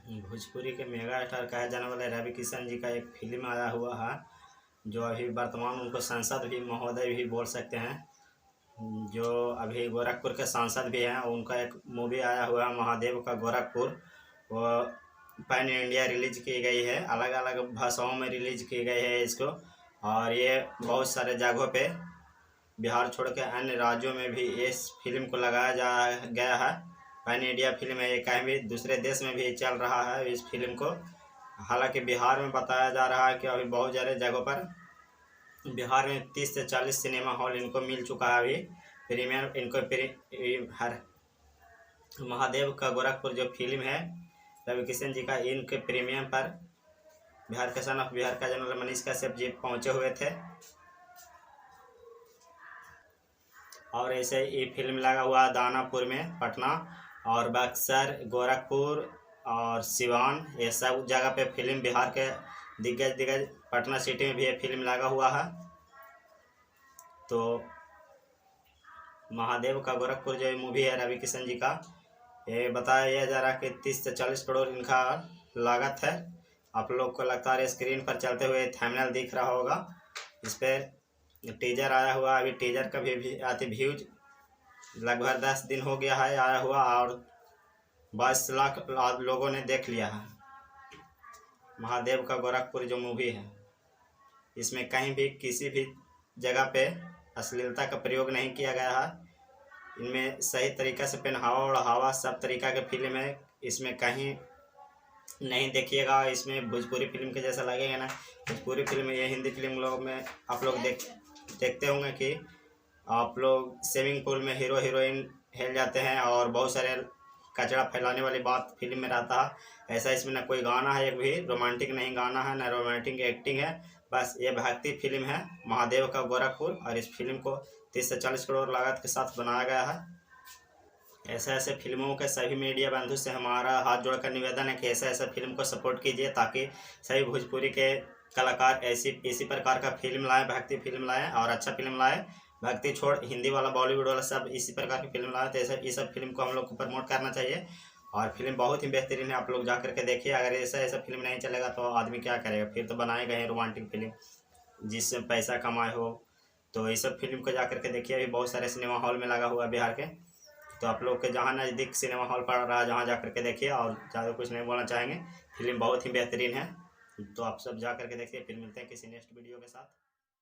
भोजपुरी के mega star कहे जाने वाले रवि किशन जी का एक फिल्म आया हुआ है, जो अभी वर्तमान उनको सांसद भी महोदय भी बोल सकते हैं, जो अभी गोरखपुर के सांसद भी हैं। उनका एक मूवी आया हुआ है महादेव का गोरखपुर। वो पैन इंडिया रिलीज की गई है, अलग अलग भाषाओं में रिलीज की गई है इसको। और ये बहुत सारे जगहों पे बिहार छोड़ के अन्य राज्यों में भी इस फिल्म को लगाया जा गया है। पैन इंडिया फिल्म है ये, कहीं भी दूसरे देश में भी चल रहा है इस फिल्म को। हालांकि बिहार में बताया जा रहा है कि अभी बहुत सारे जगहों पर बिहार में 30 से 40 सिनेमा हॉल इनको मिल चुका है अभी प्रीमियर। इनको हर महादेव का गोरखपुर जो फिल्म है रवि किशन जी का, इनके प्रीमियम पर बिहार के सन ऑफ बिहार का जनरल मनीष कश्यप जी पहुंचे हुए थे। और ऐसे ये फिल्म लगा हुआ दानापुर में, पटना और बक्सर, गोरखपुर और सिवान, ये सब जगह पे फिल्म बिहार के दिग्गज पटना सिटी में भी ये फिल्म लगा हुआ है। तो महादेव का गोरखपुर जो मूवी है रवि किशन जी का, ये बताया जा रहा है कि 30 से 40 करोड़ इनका लागत है। आप लोग को लगता है स्क्रीन पर चलते हुए थंबनेल दिख रहा होगा। इस पर टीजर आया हुआ, अभी टीजर का भी आते व्यूज लगभग 10 दिन हो गया है आया हुआ, और 22 लाख लोगों ने देख लिया है। महादेव का गोरखपुर जो मूवी है, इसमें कहीं भी किसी भी जगह पे अश्लीलता का प्रयोग नहीं किया गया है। इनमें सही तरीक़े से पहनावा और हवा सब तरीक़ा के फिल्म है, इसमें कहीं नहीं देखिएगा। इसमें भोजपुरी फिल्म के जैसा लगेगा ना। भोजपुरी फिल्म ये हिंदी फिल्म लोग में आप लोग देखते होंगे कि आप लोग स्विमिंग पूल में हीरो हीरोइन हिल जाते हैं और बहुत सारे कचरा फैलाने वाली बात फिल्म में रहता है। ऐसा इसमें ना कोई गाना है, एक भी रोमांटिक नहीं गाना है, ना रोमांटिक एक्टिंग है। बस ये भक्ति फिल्म है महादेव का गोरखपुर, और इस फिल्म को 30 से 40 करोड़ लागत के साथ बनाया गया है। ऐसे फिल्मों के सभी मीडिया बंधु से हमारा हाथ जोड़कर निवेदन है कि ऐसा फिल्म को सपोर्ट कीजिए, ताकि सभी भोजपुरी के कलाकार इसी प्रकार का फिल्म लाएँ, भक्ति फिल्म लाएँ और अच्छा फिल्म लाएँ। भक्ति छोड़ हिंदी वाला, बॉलीवुड वाला सब इसी प्रकार की फिल्म लाएँ। तो ये सब फिल्म को हम लोग को प्रमोट करना चाहिए, और फिल्म बहुत ही बेहतरीन है। आप लोग जा करके देखिए। अगर ऐसा फिल्म नहीं चलेगा तो आदमी क्या करेगा? फिर तो बनाए गए हैं रोमांटिक फिल्म जिससे पैसा कमाए हो। तो ये सब फिल्म को जा करके देखिए। अभी बहुत सारे सिनेमा हॉल में लगा हुआ है बिहार के, तो आप लोग के जहाँ नज़दीक सिनेमा हॉल पड़ रहा है, जहाँ जा करके देखिए। और ज़्यादा कुछ नहीं बोलना चाहेंगे, फिल्म बहुत ही बेहतरीन है। तो आप सब जा करके देखिए। फिर मिलते हैं किसी नेक्स्ट वीडियो के साथ।